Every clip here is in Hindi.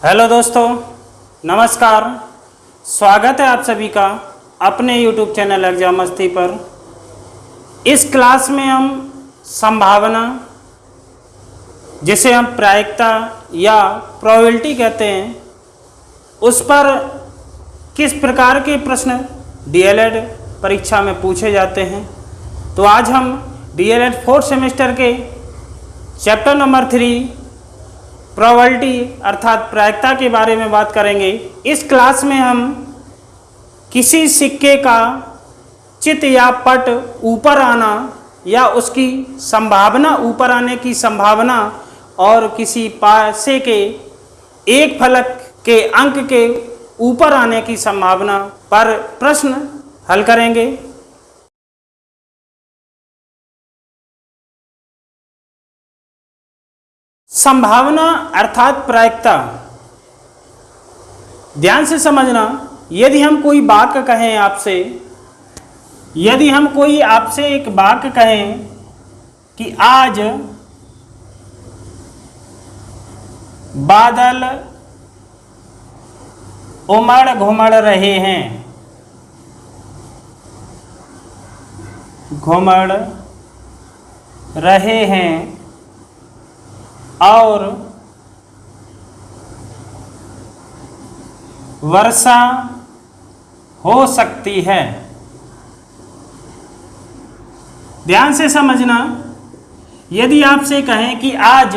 हेलो दोस्तों, नमस्कार। स्वागत है आप सभी का अपने YouTube चैनल एग्जाम मस्ती पर। इस क्लास में हम संभावना, जिसे हम प्रायिकता या प्रोबेबिलिटी कहते हैं, उस पर किस प्रकार के प्रश्न डीएलएड परीक्षा में पूछे जाते हैं। तो आज हम डीएलएड 4th सेमेस्टर के चैप्टर नंबर 3 प्रोबेबिलिटी अर्थात प्रायिकता के बारे में बात करेंगे। इस क्लास में हम किसी सिक्के का चित या पट ऊपर आना या उसकी संभावना, ऊपर आने की संभावना और किसी पासे के एक फलक के अंक के ऊपर आने की संभावना पर प्रश्न हल करेंगे। संभावना अर्थात प्रायिकता, ध्यान से समझना। यदि हम कोई वाक्य कहें आपसे, यदि हम कोई आपसे एक वाक्य कहें कि आज बादल उमड़ घुमड़ रहे हैं, घुमड़ रहे हैं और वर्षा हो सकती है। ध्यान से समझना। यदि आपसे कहें कि आज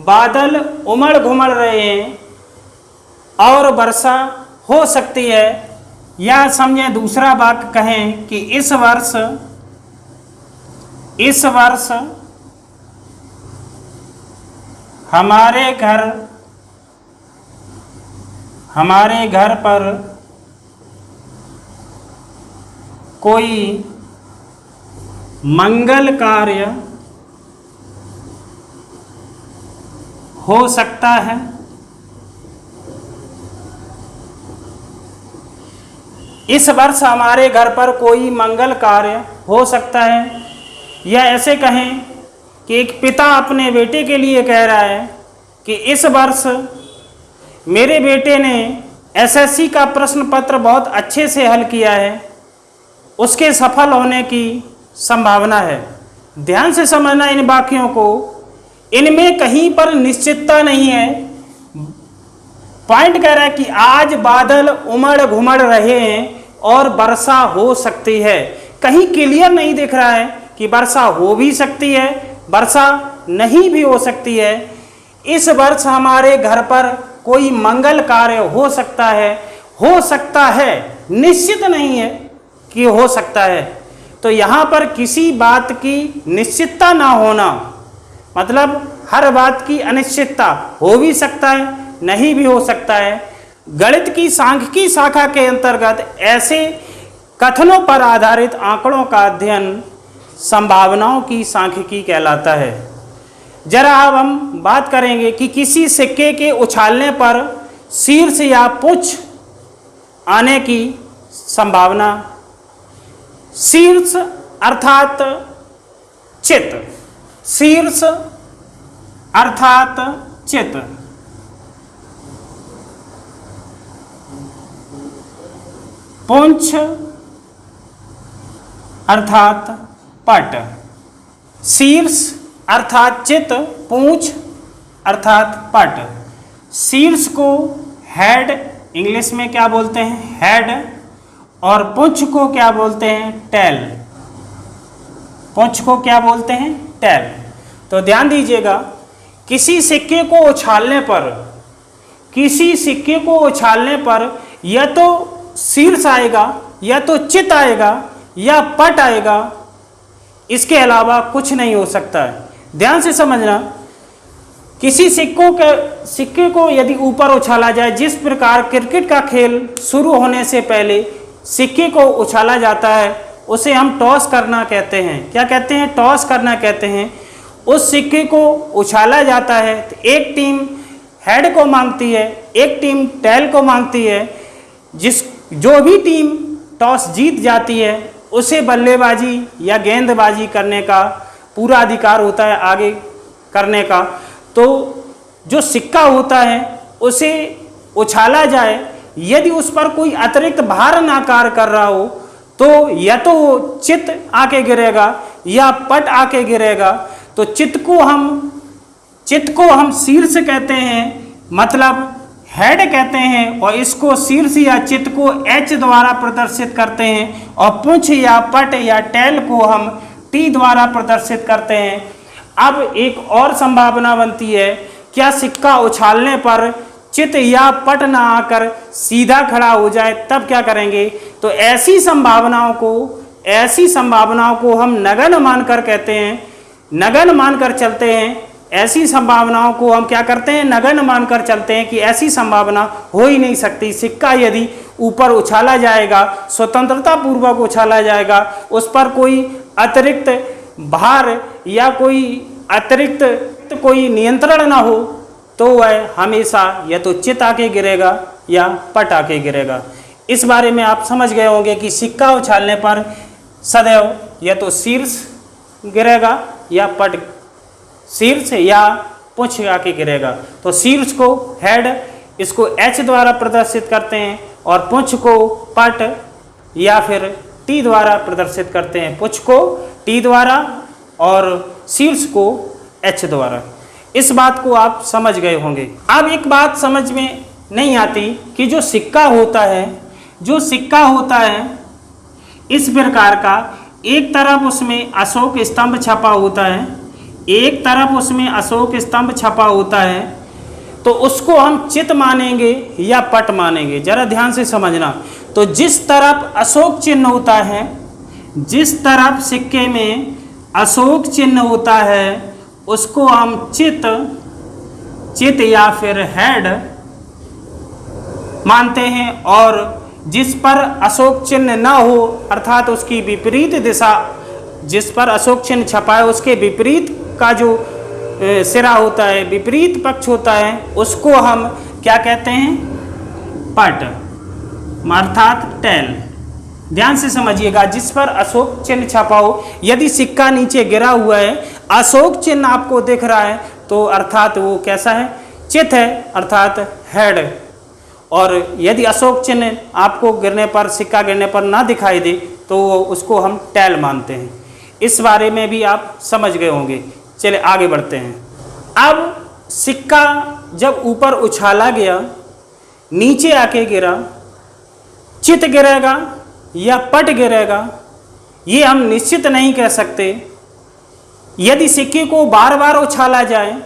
बादल उमड़ घुमड़ रहे हैं और वर्षा हो सकती है, या समझें दूसरा वाक्य कहें कि इस वर्ष हमारे घर पर कोई मंगल कार्य हो सकता है। इस वर्ष हमारे घर पर कोई मंगल कार्य हो सकता है। या ऐसे कहें कि एक पिता अपने बेटे के लिए कह रहा है कि इस वर्ष मेरे बेटे ने एसएससी का प्रश्न पत्र बहुत अच्छे से हल किया है, उसके सफल होने की संभावना है। ध्यान से समझना इन वाक्यों को, इनमें कहीं पर निश्चितता नहीं है। पॉइंट कह रहा है कि आज बादल उमड़ घुमड़ रहे हैं और वर्षा हो सकती है। कहीं क्लियर नहीं दिख रहा है कि वर्षा हो भी सकती है, वर्षा नहीं भी हो सकती है। इस वर्ष हमारे घर पर कोई मंगल कार्य हो सकता है, निश्चित नहीं है कि हो सकता है। तो यहाँ पर किसी बात की निश्चितता ना होना, मतलब हर बात की अनिश्चितता, हो भी सकता है, नहीं भी हो सकता है। गणित की सांख्यिकी शाखा के अंतर्गत ऐसे कथनों पर आधारित आंकड़ों का अध्ययन संभावनाओं की सांख्यिकी कहलाता है। जरा अब हम बात करेंगे कि किसी सिक्के के उछालने पर शीर्ष या पुच्छ आने की संभावना। शीर्ष अर्थात चित, शीर्ष अर्थात चित, पुंछ अर्थात पट। शीर्ष अर्थात चित, पूंछ अर्थात पट। शीर्ष को हेड इंग्लिश में क्या बोलते हैं? हेड। और पुंछ को क्या बोलते हैं? टेल। पुंछ को क्या बोलते हैं? टेल। तो ध्यान दीजिएगा, किसी सिक्के को उछालने पर या तो शीर्ष आएगा, या तो चित आएगा, या पट आएगा। इसके अलावा कुछ नहीं हो सकता है। ध्यान से समझना। किसी सिक्के को यदि ऊपर उछाला जाए, जिस प्रकार क्रिकेट का खेल शुरू होने से पहले सिक्के को उछाला जाता है, उसे हम टॉस करना कहते हैं। क्या कहते हैं? टॉस करना कहते हैं। उस सिक्के को उछाला जाता है तो एक टीम हेड को मांगती है, एक टीम टेल को मांगती है। जो भी टीम टॉस जीत जाती है उसे बल्लेबाजी या गेंदबाजी करने का पूरा अधिकार होता है आगे करने का। तो जो सिक्का होता है उसे उछाला जाए, यदि उस पर कोई अतिरिक्त भार ना कार्य कर रहा हो तो या तो चित आके गिरेगा या पट आके गिरेगा। तो चित को हम शीर्ष कहते हैं, मतलब हेड कहते हैं, और इसको शीर्ष या चित को H द्वारा प्रदर्शित करते हैं, और पुंछ या पट या टेल को हम T द्वारा प्रदर्शित करते हैं। अब एक और संभावना बनती है, क्या सिक्का उछालने पर चित या पट ना आकर सीधा खड़ा हो जाए, तब क्या करेंगे? तो ऐसी संभावनाओं को हम नगण्य मानकर कहते हैं, नगण्य मानकर चलते हैं। ऐसी संभावनाओं को हम क्या करते हैं? नगण्य मानकर चलते हैं कि ऐसी संभावना हो ही नहीं सकती। सिक्का यदि ऊपर उछाला जाएगा, स्वतंत्रता पूर्वक उछाला जाएगा, उस पर कोई अतिरिक्त भार या कोई अतिरिक्त कोई नियंत्रण ना हो, तो वह हमेशा या तो चित आके गिरेगा या पट आके गिरेगा। इस बारे में आप समझ गए होंगे कि सिक्का उछालने पर सदैव या तो शीर्ष गिरेगा या पट, शीर्ष या पुंछ आके गिरेगा। तो शीर्ष को हेड, इसको H द्वारा प्रदर्शित करते हैं, और पुंछ को पट या फिर T द्वारा प्रदर्शित करते हैं। पुंछ को T द्वारा और शीर्ष को H द्वारा। इस बात को आप समझ गए होंगे। अब एक बात समझ में नहीं आती कि जो सिक्का होता है इस प्रकार का, एक तरफ उसमें अशोक स्तंभ छपा होता है, तो उसको हम चित मानेंगे या पट मानेंगे, जरा ध्यान से समझना। तो जिस तरफ अशोक चिन्ह होता है, जिस तरफ सिक्के में अशोक चिन्ह होता है, उसको हम चित या फिर हेड मानते हैं, और जिस पर अशोक चिन्ह न हो, अर्थात उसकी विपरीत दिशा, जिस पर अशोक चिन्ह छपा है उसके विपरीत का जो सिरा होता है, विपरीत पक्ष होता है, उसको हम क्या कहते हैं? पट, अर्थात टेल। ध्यान से समझिएगा, जिस पर अशोक चिन्ह छपा हो, यदि सिक्का नीचे गिरा हुआ है, अशोक चिन्ह आपको दिख रहा है, तो अर्थात वो कैसा है? चित है, अर्थात हेड। और यदि अशोक चिन्ह आपको गिरने पर, सिक्का गिरने पर ना दिखाई दे, तो उसको हम टेल मानते हैं। इस बारे में भी आप समझ गए होंगे। चलिए आगे बढ़ते हैं। अब सिक्का जब ऊपर उछाला गया, नीचे आके गिरा, चित गिरेगा या पट गिरेगा, ये हम निश्चित नहीं कह सकते। यदि सिक्के को बार बार उछाला जाए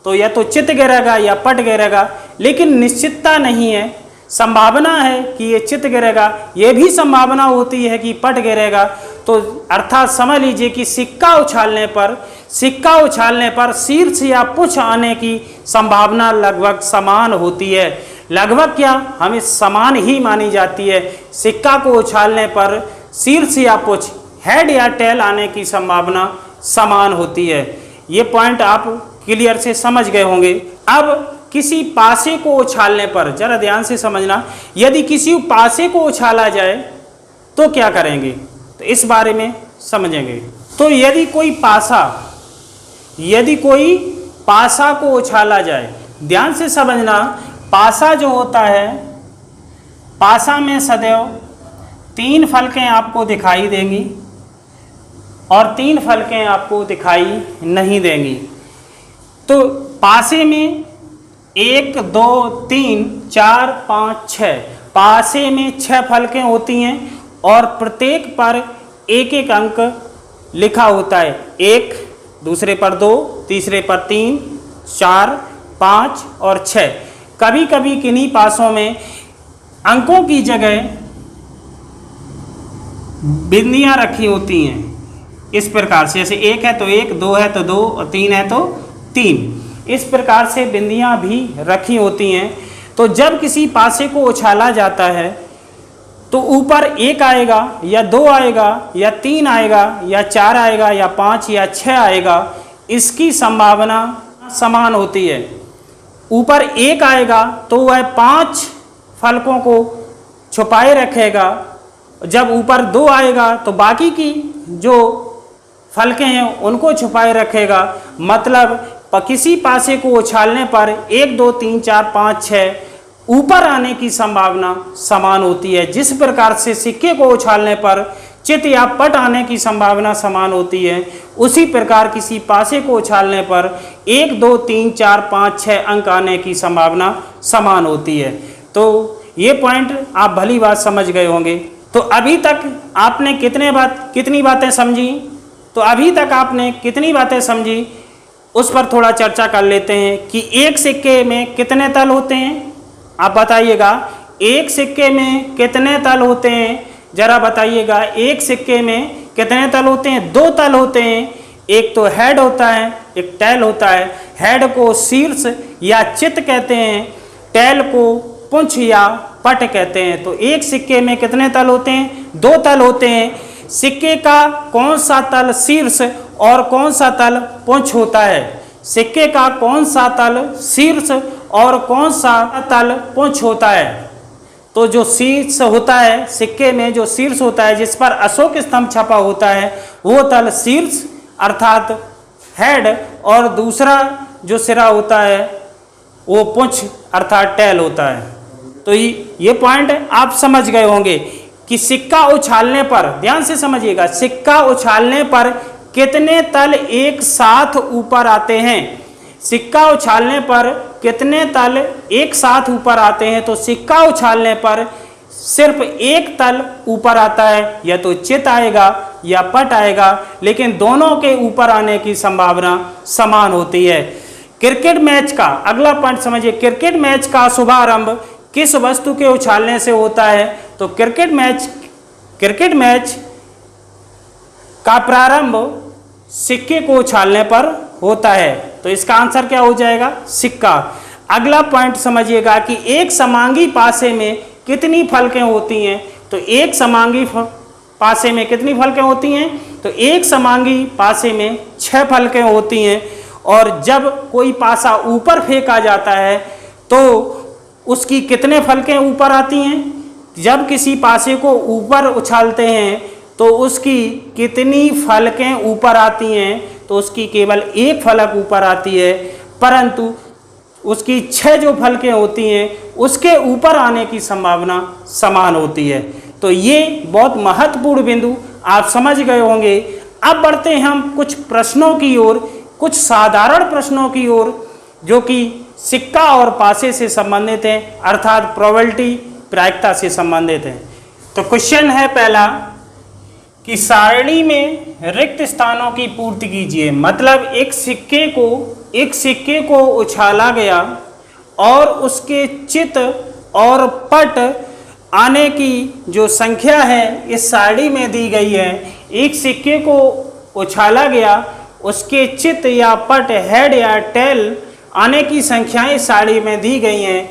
तो या तो चित गिरेगा या पट गिरेगा, लेकिन निश्चितता नहीं है। संभावना है कि ये चित गिरेगा, ये भी संभावना होती है कि पट गिरेगा। तो अर्थात समझ लीजिए कि सिक्का उछालने पर शीर्ष या पुंछ आने की संभावना लगभग समान होती है। लगभग क्या, हमें समान ही मानी जाती है। सिक्का को उछालने पर शीर्ष या पुंछ, हेड या टेल आने की संभावना समान होती है। ये पॉइंट आप क्लियर से समझ गए होंगे। अब किसी पासे को उछालने पर, जरा ध्यान से समझना, यदि किसी पासे को उछाला जाए तो क्या करेंगे, तो इस बारे में समझेंगे। तो यदि कोई पासा को उछाला जाए, ध्यान से समझना, पासा जो होता है, पासा में सदैव 3 फलकें आपको दिखाई देंगी और 3 फलकें आपको दिखाई नहीं देंगी। तो पासे में 1 2 3 4 5 6, पासे में 6 फलकें होती हैं और प्रत्येक पर एक एक अंक लिखा होता है। 1, दूसरे पर 2, तीसरे पर 3, 4, 5 और 6। कभी कभी किन्हीं पासों में अंकों की जगह बिंदियां रखी होती हैं, इस प्रकार से, जैसे 1 है तो 1, 2 है तो 2 और 3 है तो 3। इस प्रकार से बिंदियां भी रखी होती हैं। तो जब किसी पासे को उछाला जाता है तो ऊपर 1 आएगा या 2 आएगा या 3 आएगा या 4 आएगा या 5 या 6 आएगा, इसकी संभावना समान होती है। ऊपर 1 आएगा तो वह 5 फलकों को छुपाए रखेगा, जब ऊपर 2 आएगा तो बाकी की जो फलकें हैं उनको छुपाए रखेगा। मतलब किसी पासे को उछालने पर 1 2 3 4 5 6 ऊपर आने की संभावना समान होती है। जिस प्रकार से सिक्के को उछालने पर चित या पट आने की संभावना समान होती है, उसी प्रकार किसी पासे को उछालने पर 1 2 3 4 5 6 अंक आने की संभावना समान होती है। तो ये पॉइंट आप भली बात समझ गए होंगे। तो अभी तक आपने कितनी बातें समझी? तो अभी तक आपने कितनी बातें समझी उस पर थोड़ा चर्चा कर लेते हैं कि एक सिक्के में कितने तल होते हैं। आप बताइएगा, एक सिक्के में कितने तल होते हैं? जरा बताइएगा, एक सिक्के में कितने तल होते हैं? 2 तल होते हैं। एक तो हेड होता है, एक टेल होता है। हेड को शीर्ष या चित कहते हैं, टेल को पुंछ या पट कहते हैं। तो एक सिक्के में कितने तल होते हैं? 2 तल होते हैं। सिक्के का कौन सा तल शीर्ष और कौन सा तल पुंछ होता है? सिक्के का कौन सा तल शीर्ष और कौन सा तल पुंछ होता है? तो जो शीर्ष होता है, सिक्के में जो शीर्ष होता है जिस पर अशोक स्तंभ छपा होता है, वो तल शीर्ष अर्थात हेड, और दूसरा जो सिरा होता है वो पुंछ अर्थात टेल होता है। तो ये पॉइंट आप समझ गए होंगे कि सिक्का उछालने पर, ध्यान से समझिएगा, सिक्का उछालने पर कितने तल एक साथ ऊपर आते हैं। सिक्का उछालने पर कितने तल एक साथ ऊपर आते हैं? तो सिक्का उछालने पर सिर्फ एक तल ऊपर आता है, या तो चित आएगा या पट आएगा, लेकिन दोनों के ऊपर आने की संभावना समान होती है। क्रिकेट मैच का अगला पॉइंट समझिए, क्रिकेट मैच का शुभारंभ किस वस्तु के उछालने से होता है? तो क्रिकेट मैच का प्रारंभ सिक्के को उछालने पर होता है। तो इसका आंसर क्या हो जाएगा? सिक्का। अगला पॉइंट समझिएगा कि एक समांगी पासे में कितनी फलकें होती हैं? तो एक समांगी पासे में कितनी फलकें होती हैं? तो एक समांगी पासे में 6 फलकें होती हैं। और जब कोई पासा ऊपर फेंका जाता है तो उसकी कितने फलकें ऊपर आती हैं? जब किसी पासे को ऊपर उछालते हैं तो उसकी कितनी फलकें ऊपर आती हैं? तो उसकी केवल 1 फलक ऊपर आती है, परंतु उसकी 6 जो फलकें होती हैं उसके ऊपर आने की संभावना समान होती है। तो ये बहुत महत्वपूर्ण बिंदु आप समझ गए होंगे। अब बढ़ते हैं हम कुछ प्रश्नों की ओर, कुछ साधारण प्रश्नों की ओर, जो कि सिक्का और पासे से संबंधित हैं, अर्थात प्रोबेबिलिटी, प्रायिकता से संबंधित हैं। तो क्वेश्चन है पहला कि सारणी में रिक्त स्थानों की पूर्ति कीजिए। मतलब एक सिक्के को उछाला गया और उसके चित और पट आने की जो संख्या है इस सारणी में दी गई है। एक सिक्के को उछाला गया, उसके चित या पट, हेड या टेल आने की संख्याएं इस सारणी में दी गई हैं।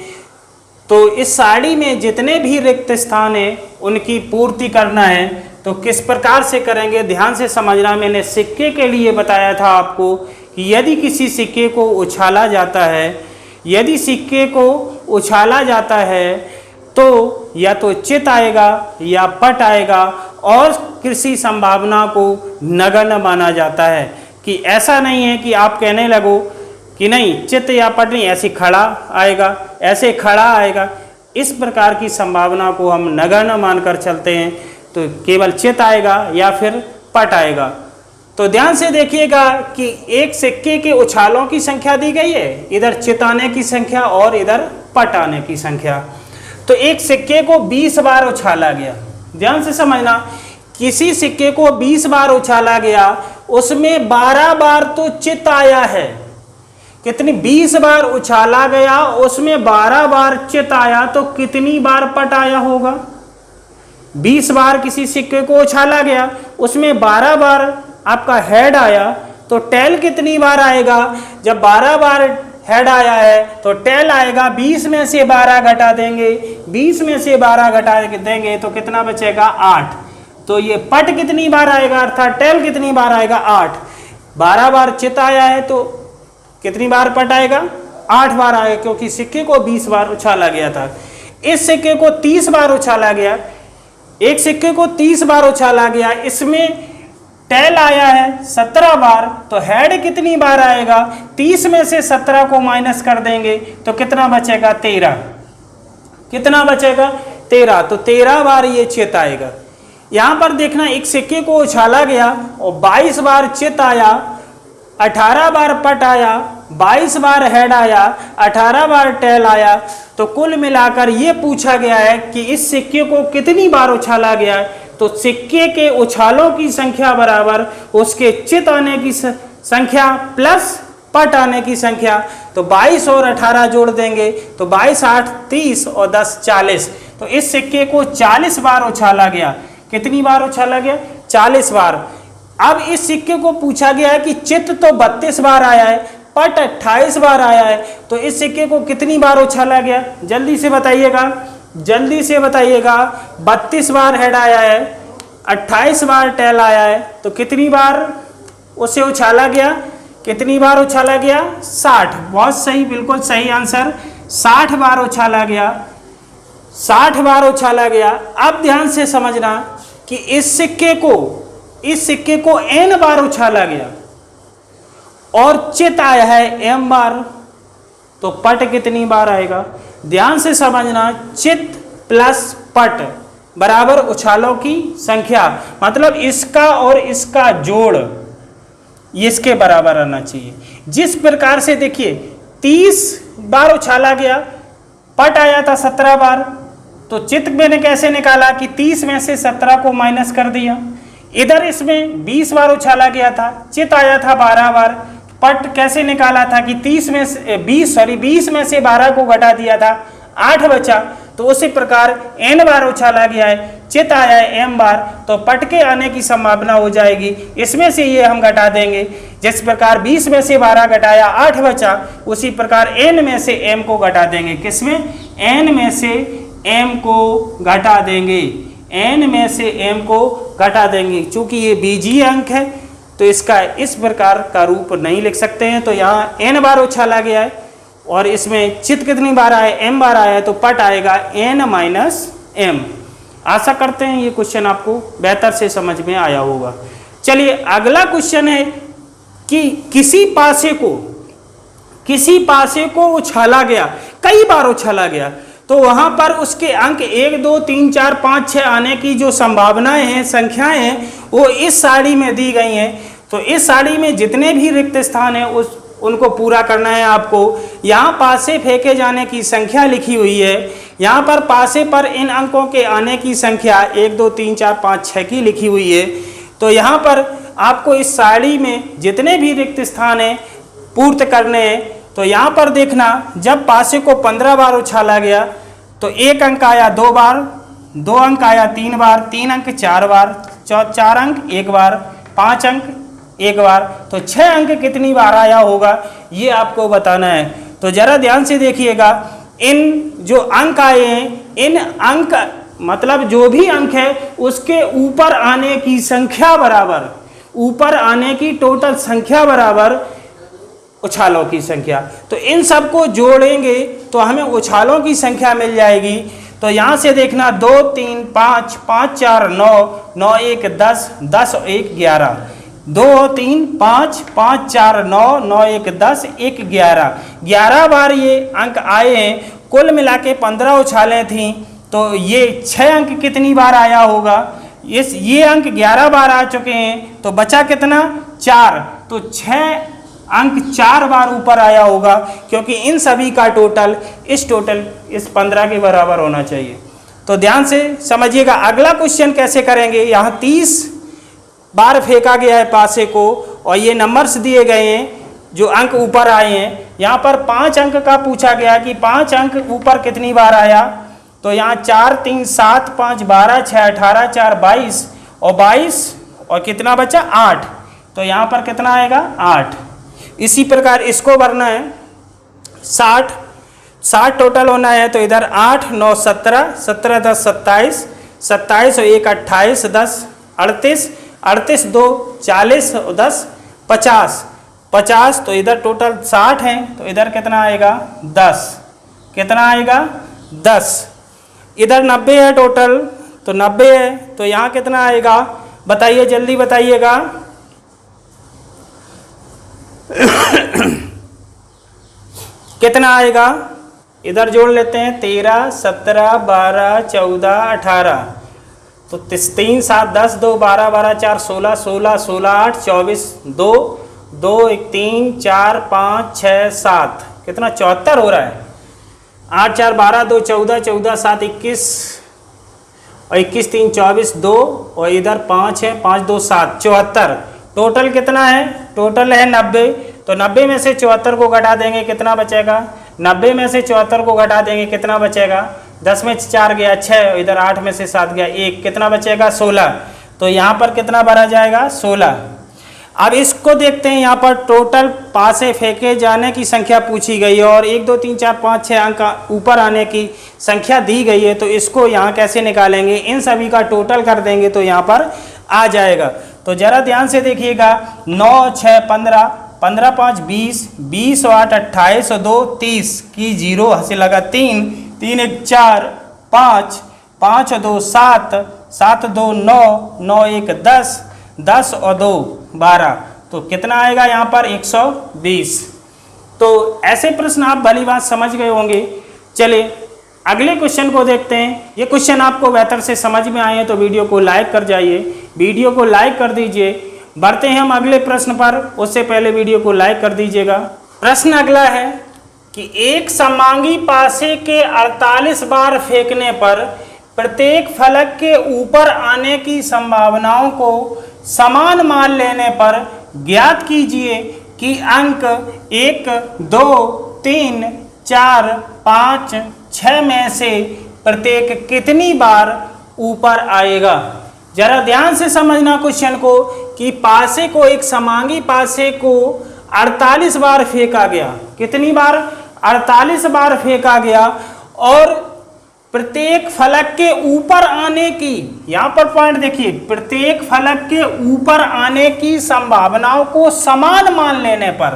तो इस सारणी में जितने भी रिक्त स्थान हैं उनकी पूर्ति करना है। तो किस प्रकार से करेंगे, ध्यान से समझना। मैंने सिक्के के लिए बताया था आपको कि यदि किसी सिक्के को उछाला जाता है, यदि सिक्के को उछाला जाता है तो या तो चित आएगा या पट आएगा, और किसी संभावना को नगण्य माना जाता है। कि ऐसा नहीं है कि आप कहने लगो कि नहीं चित या पट नहीं, ऐसे खड़ा आएगा, ऐसे खड़ा आएगा। इस प्रकार की संभावना को हम नगण्य मानकर चलते हैं। तो केवल चित आएगा या फिर पट आएगा। तो ध्यान से देखिएगा कि एक सिक्के के उछालों की संख्या दी गई है, इधर चित आने की संख्या और इधर पट आने की संख्या। तो एक सिक्के को 20 बार उछाला गया। ध्यान से समझना, किसी सिक्के को 20 बार उछाला गया, उसमें 12 बार तो चित आया है। कितनी? 20 बार उछाला गया, उसमें 12 बार चित आया, तो कितनी बार पट आया होगा? 20 बार किसी सिक्के को उछाला गया, उसमें 12 बार आपका हेड आया, तो टेल कितनी बार आएगा? जब 12 बार हेड आया है तो टेल आएगा। 20 में से 12 घटा देंगे, 20 में से 12 घटा देंगे तो कितना बचेगा? 8। तो ये पट कितनी बार आएगा, अर्थात टेल कितनी बार आएगा? 8। 12 बार चित आया है तो कितनी बार पट आएगा? 8 बार आएगा, क्योंकि सिक्के को 20 बार उछाला गया था। इस सिक्के को 30 बार उछाला गया, एक सिक्के को 30 बार उछाला गया, इसमें टेल आया है 17 बार, तो हेड कितनी बार आएगा? 30 में से 17 को माइनस कर देंगे तो कितना बचेगा? 13। कितना बचेगा? 13। तो 13 बार ये चित आएगा। यहाँ पर देखना, एक सिक्के को उछाला गया और 22 बार चित आया, 18 बार पट आया, 22 बार हेड आया, 18 बार टेल आया। तो कुल मिलाकर ये पूछा गया है कि इस सिक्के को कितनी बार उछाला गया है। तो सिक्के के उछालों की संख्या बराबर उसके चित आने की संख्या प्लस पट आने की संख्या। तो 22 और 18 जोड़ देंगे तो 22 8 30 और 10 40। तो इस सिक्के को 40 बार उछाला गया। कितनी बार उछाला गया? 40 बार। अब इस सिक्के को पूछा गया है कि चित तो 32 बार आया है, पट 28 बार आया है, तो इस सिक्के को कितनी बार उछाला गया? जल्दी से बताइएगा, जल्दी से बताइएगा। 32 बार हेड आया है, 28 बार टेल आया है, तो कितनी बार उसे उछाला गया? कितनी बार उछाला गया? 60। बहुत सही, बिल्कुल सही आंसर। 60 बार उछाला गया, 60 बार उछाला गया। अब ध्यान से समझना कि इस सिक्के को n बार उछाला गया और चित आया है m बार, तो पट कितनी बार आएगा? ध्यान से समझना, चित प्लस पट बराबर उछालों की संख्या, मतलब इसका और इसका जोड़ इसके बराबर आना चाहिए। जिस प्रकार से देखिए 30 बार उछाला गया, पट आया था 17 बार, तो चित मैंने कैसे निकाला कि 30 में से 17 को माइनस कर दिया। इधर इसमें 20 बार उछाला गया था, चित आया था 12 बार, पट कैसे निकाला था कि 20 में से 12 को घटा दिया था, 8 बचा। तो उसी प्रकार n बार उछाला गया है, चित आया है m बार, तो पट के आने की संभावना हो जाएगी। इसमें से ये हम घटा देंगे। जिस प्रकार 20 में से 12 घटाया 8 बचा, उसी प्रकार n में से m को घटा देंगे। किसमें? n में से m को घटा देंगे, n में से m को घटा देंगे। चूंकि ये बीजीय अंक है तो इसका इस प्रकार का रूप नहीं लिख सकते हैं। तो यहाँ n बार उछाला गया है और इसमें चित कितनी बार आया? m बार आया है, तो पट आएगा n माइनस m। आशा करते हैं ये क्वेश्चन आपको बेहतर से समझ में आया होगा। चलिए अगला क्वेश्चन है कि किसी पासे को उछाला गया, कई बार उछाला गया, तो वहां पर उसके अंक 1 2 3 4 5 6 आने की जो संभावनाएं हैं, संख्याएं हैं, वो इस सारणी में दी गई हैं। तो इस सारणी में जितने भी रिक्त स्थान हैं उनको पूरा करना है आपको। यहाँ पासे फेंके जाने की संख्या लिखी हुई है, यहाँ पर पासे पर इन अंकों के आने की संख्या 1 2 3 4 5 6 की लिखी हुई है। तो यहाँ पर आपको इस सारणी में जितने भी रिक्त स्थान हैं पूर्त करने हैं। तो यहाँ पर देखना, जब पासे को 15 बार उछाला गया तो 1 अंक आया 2 बार, 2 अंक आया 3 बार, 3 अंक 4 बार, 4 अंक 1 बार, 5 अंक 1 बार, तो 6 अंक कितनी बार आया होगा ये आपको बताना है। तो जरा ध्यान से देखिएगा, इन जो अंक आए हैं, इन अंक मतलब जो भी अंक है उसके ऊपर आने की संख्या बराबर, ऊपर आने की टोटल संख्या बराबर उछालों की संख्या। तो इन सबको जोड़ेंगे तो हमें उछालों की संख्या मिल जाएगी। तो यहाँ से देखना 2 3 5 5 4 9 9 1 10 10 1 11, 2 3 5 5 4 9 9 1 10 1 11, 11 बार ये अंक आए हैं। कुल मिला के 15 उछालें थी, तो ये 6 अंक कितनी बार आया होगा? ये अंक 11 बार आ चुके हैं, तो बचा कितना? 4। तो 6 अंक 4 बार ऊपर आया होगा, क्योंकि इन सभी का टोटल इस 15 के बराबर होना चाहिए। तो ध्यान से समझिएगा। अगला क्वेश्चन कैसे करेंगे, यहाँ 30 बार फेंका गया है पासे को और ये नंबर्स दिए गए हैं जो अंक ऊपर आए हैं। यहाँ पर 5 अंक का पूछा गया कि 5 अंक ऊपर कितनी बार आया। तो यहाँ 4 3 7 5 12 6 18 4 22 और 22 और कितना बचा? 8। तो यहाँ पर कितना आएगा? 8। इसी प्रकार इसको भरना है, 60 टोटल होना है। तो इधर 8 9 17 17 10 27 27 और 1 28 10 38 38 2 40 और 10 50 50। तो इधर टोटल 60 है, तो इधर कितना आएगा? 10। कितना आएगा? 10। इधर 90 है टोटल, तो 90 है, तो यहाँ कितना आएगा बताइए, जल्दी बताइएगा। कितना आएगा, इधर जोड़ लेते हैं 13, 17, 12, 14, 18। तो 3, 7, 10, 2, 12, 12, 4, 16, 16, 16, 8, 24, 2, 2, 1, 3, 4, 5, 6, 7, कितना 74 हो रहा है। 8, 4, 12, 2, 14, 14, 7, 21 और 21, 3, 24, 2 और इधर 5 है, 5, 2, 7, 74। टोटल कितना है, टोटल है 90। तो 90 में से 74 को घटा देंगे, कितना बचेगा, 90 में से 74 को घटा देंगे, कितना बचेगा, 10 में 4 गया 6, इधर 8 में से 7 गया 1, कितना बचेगा 16। तो यहाँ पर कितना भरा जाएगा 16। अब इसको देखते हैं, यहाँ पर टोटल पासे फेंके जाने की संख्या पूछी गई है और 1, 2, 3, 4, 5, 6 अंक ऊपर आने की संख्या दी गई है। तो इसको यहाँ कैसे निकालेंगे, इन सभी का टोटल कर देंगे तो यहाँ पर आ जाएगा। तो जरा ध्यान से देखिएगा, 9, 6, 15, 15, 5, 20, 20 और 8, 28 और 2, 30 की 0 हंसी लगा 3, 3, 1, 4, 5, 5 और 2, 7, 7, 2, 9, 9, 1, 10, 10 और 2, 12। तो कितना आएगा यहाँ पर 120। तो ऐसे प्रश्न आप भली बात समझ गए होंगे। चलिए अगले क्वेश्चन को देखते हैं। ये क्वेश्चन आपको बेहतर से समझ में आए हैं तो वीडियो को लाइक कर जाइए, वीडियो को लाइक कर दीजिए। बढ़ते हैं हम अगले प्रश्न पर, उससे पहले वीडियो को लाइक कर दीजिएगा। प्रश्न अगला है कि एक समांगी पासे के 48 बार फेंकने पर प्रत्येक फलक के ऊपर आने की संभावनाओं को समान मान लेने पर ज्ञात कीजिए कि अंक 1, 2, 3, 4, 5, 6 में से प्रत्येक कितनी बार ऊपर आएगा। जरा ध्यान से समझना क्वेश्चन को कि पासे को, एक समांगी पासे को 48 बार फेंका गया। कितनी बार, 48 बार फेंका गया और प्रत्येक फलक के ऊपर आने की, यहाँ पर पॉइंट देखिए, प्रत्येक फलक के ऊपर आने की संभावनाओं को समान मान लेने पर,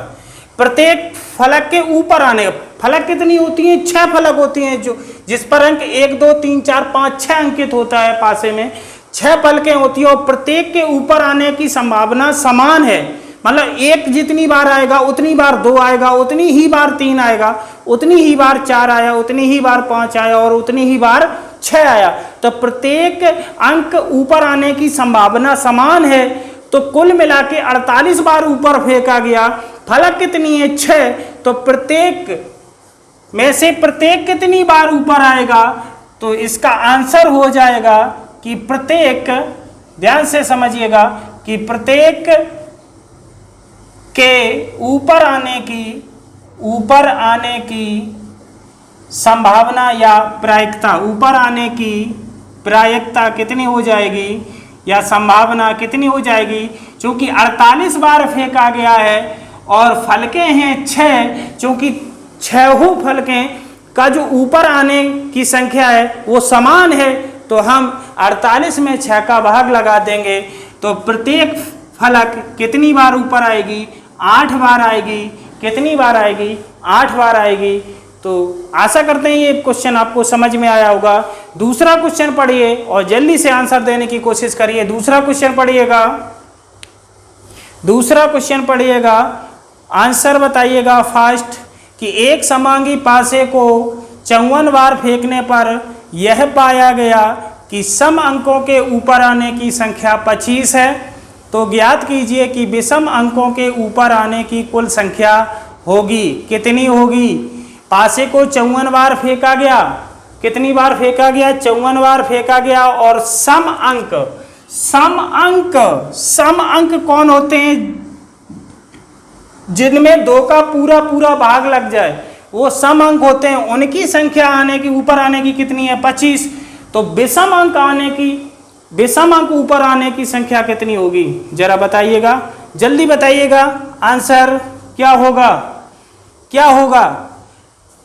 प्रत्येक फलक के ऊपर आने, फलक कितनी होती हैं, 6 फलक होती हैं जो जिस पर अंक 1, 2, 3, 4, 5, 6 अंकित होता है। पासे में 6 फलकें होती है और प्रत्येक के ऊपर आने की संभावना समान है। मतलब 1 जितनी बार आएगा उतनी बार 2 आएगा, उतनी ही बार 3 आएगा, उतनी ही बार 4 आया, उतनी ही बार 5 आया और उतनी ही बार 6 आया। तो प्रत्येक अंक ऊपर आने की संभावना समान है। तो कुल मिला के 48 बार ऊपर फेंका गया, फलक कितनी है 6। तो प्रत्येक में से प्रत्येक कितनी बार ऊपर आएगा, तो इसका आंसर हो जाएगा कि प्रत्येक, ध्यान से समझिएगा, कि प्रत्येक के ऊपर आने की संभावना या प्रायिकता, ऊपर आने की प्रायिकता कितनी हो जाएगी या संभावना कितनी हो जाएगी। चूंकि 48 बार फेंका गया है और फलकें हैं 6, चूंकि 6 फलकें का जो ऊपर आने की संख्या है वो समान है, तो हम 48 में 6 का भाग लगा देंगे। तो प्रत्येक फलक कितनी बार ऊपर आएगी, 8 बार आएगी। कितनी बार आएगी, 8 बार आएगी। तो आशा करते हैं ये क्वेश्चन आपको समझ में आया होगा। दूसरा क्वेश्चन पढ़िए और जल्दी से आंसर देने की कोशिश करिए। दूसरा क्वेश्चन पढ़िएगा, दूसरा क्वेश्चन पढ़िएगा, आंसर बताइएगा फास्ट। कि एक समांगी पासे को 54 बार फेंकने पर यह पाया गया कि सम अंकों के ऊपर आने की संख्या 25 है। तो ज्ञात कीजिए कि विषम अंकों के ऊपर आने की कुल संख्या होगी। कितनी होगी। पासे को 54 बार फेंका गया, कितनी बार फेंका गया, 54 बार फेंका गया। और सम अंक कौन होते हैं, जिनमें 2 का पूरा भाग लग जाए, वो सम अंक होते हैं। उनकी संख्या आने की, ऊपर आने की कितनी है, 25। तो विषम अंक ऊपर आने की संख्या कितनी होगी, जरा बताइएगा, जल्दी बताइएगा। आंसर क्या होगा।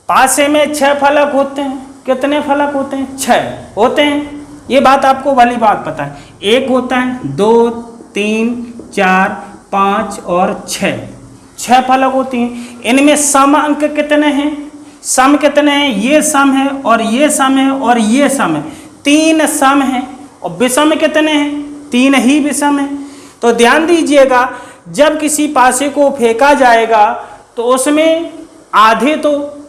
पासे में 6 फलक होते हैं। कितने फलक होते हैं, 6 होते हैं। ये बात आपको भली बात पता है। 1 होता है, 2, 3, 4, 5 और 6 फलक होती हैं। इनमें सम अंक कितने हैं, सम कितने हैं, ये सम है और ये सम है और ये सम है, 3 सम है। और विषम कितने हैं, 3 ही विषम है। तो ध्यान दीजिएगा जब किसी पासे को फेंका जाएगा तो उसमें आधे तो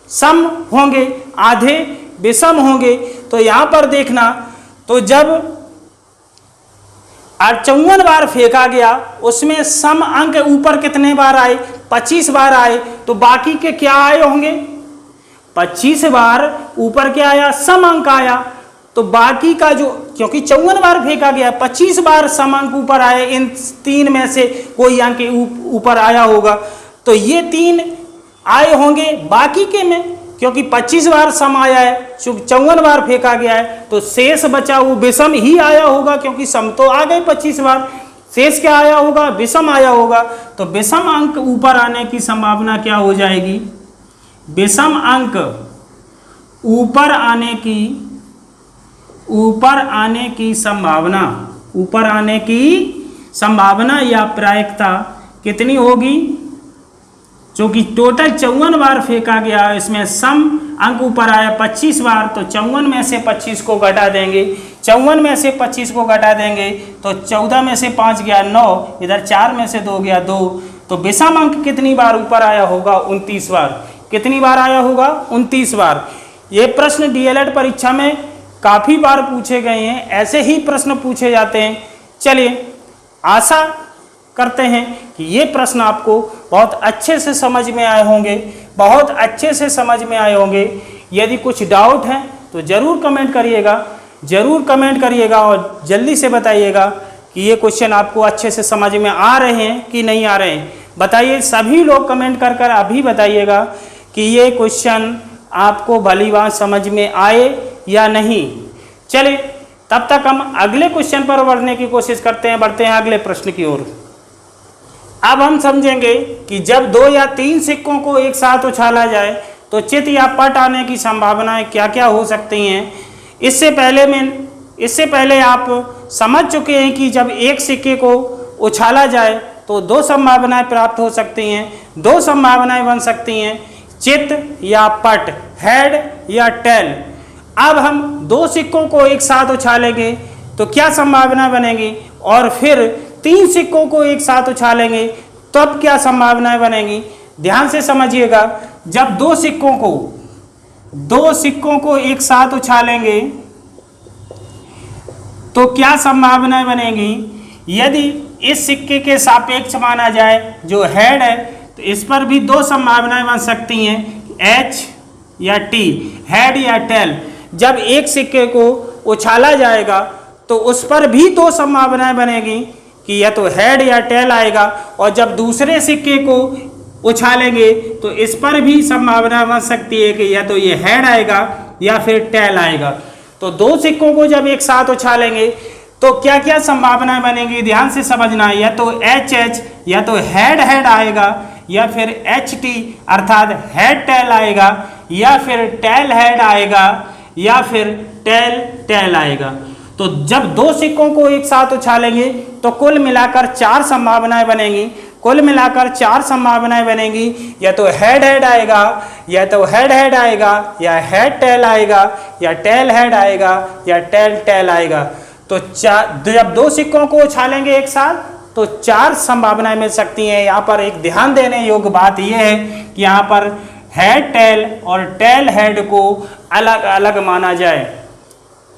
सम होंगे, आधे विषम होंगे। तो यहाँ पर देखना, तो जब 54 बार फेंका गया उसमें सम अंक ऊपर कितने बार आए? 25 बार आए। तो बाकी के क्या आए होंगे? 25 बार ऊपर क्या आया? सम अंक आया। तो बाकी का जो, क्योंकि 54 बार फेंका गया, 25 बार सम अंक ऊपर आए, इन 3 में से कोई अंक ऊपर आया होगा। तो ये 3 आए होंगे बाकी के में, क्योंकि 25 बार सम आया है, 54 बार फेंका गया है, तो शेष बचा वो विषम ही आया होगा, क्योंकि सम तो आ गए 25 बार, शेष क्या आया होगा? विषम आया होगा। तो विषम अंक ऊपर आने की संभावना क्या हो जाएगी? विषम अंक ऊपर आने की संभावना या प्रायिकता कितनी होगी? क्योंकि टोटल 54 बार फेंका गया, इसमें सम अंक ऊपर आया 25 बार, तो 54 में से 25 को घटा देंगे, 54 में से 25 को घटा देंगे तो 14 में से 5 गया 9, इधर 4 में से 2 गया 2। तो विषम अंक कितनी बार ऊपर आया होगा? 29 बार। कितनी बार आया होगा? 29 बार। ये प्रश्न डीएलएड परीक्षा में काफ़ी बार पूछे गए हैं, ऐसे ही प्रश्न पूछे जाते हैं। चलिए, आशा करते हैं कि ये प्रश्न आपको बहुत अच्छे से समझ में आए होंगे, बहुत अच्छे से समझ में आए होंगे। यदि कुछ डाउट है तो ज़रूर कमेंट करिएगा और जल्दी से बताइएगा कि ये क्वेश्चन आपको अच्छे से समझ में आ रहे हैं कि नहीं आ रहे हैं। बताइए, सभी लोग कमेंट कर अभी बताइएगा कि ये क्वेश्चन आपको भली बात समझ में आए या नहीं। चलिए, तब तक हम अगले क्वेश्चन पर बढ़ने की कोशिश करते हैं, बढ़ते हैं अगले प्रश्न की ओर। अब हम समझेंगे कि जब 2 या 3 सिक्कों को एक साथ उछाला जाए तो चित या पट आने की संभावनाएं क्या क्या हो सकती हैं। इससे पहले आप समझ चुके हैं कि जब एक सिक्के को उछाला जाए तो 2 संभावनाएं प्राप्त हो सकती हैं, 2 संभावनाएं बन सकती हैं, चित या पट, हेड या टेल। अब हम 2 सिक्कों को एक साथ उछालेंगे तो क्या संभावना बनेगी, और फिर 3 सिक्कों को एक साथ उछालेंगे तब क्या संभावनाएं बनेगी। ध्यान से समझिएगा, जब 2 सिक्कों को एक साथ उछालेंगे तो क्या संभावनाएं बनेगी। यदि इस सिक्के के सापेक्ष माना जाए जो हेड है, तो इस पर भी 2 संभावनाएं बन सकती हैं, एच या टी, हेड या टेल। जब एक सिक्के को उछाला जाएगा तो उस पर भी 2 संभावनाएं बनेगी कि या तो हेड या टेल आएगा, और जब दूसरे सिक्के को उछालेंगे तो इस पर भी संभावना बन सकती है कि या तो ये हेड आएगा या फिर टेल आएगा। तो 2 सिक्कों को जब एक साथ उछालेंगे तो क्या क्या संभावनाएं बनेंगी, ध्यान से समझना। या तो एच एच, या तो हेड हेड आएगा, या फिर एच टी अर्थात हेड टेल आएगा, या फिर टेल हेड आएगा, या फिर टेल टेल आएगा। तो जब 2 सिक्कों को एक साथ उछालेंगे तो कुल मिलाकर 4 संभावनाएं बनेंगी, या तो हेड हेड आएगा, या तो हेड हेड आएगा, या हेड टेल आएगा, या टेल हेड आएगा, या टेल टेल आएगा। तो जब 2 सिक्कों को उछालेंगे एक साथ तो 4 संभावनाएं मिल सकती हैं। यहाँ पर एक ध्यान देने योग्य बात यह है कि यहाँ पर हेड टेल और टेल हेड को अलग अलग माना जाए,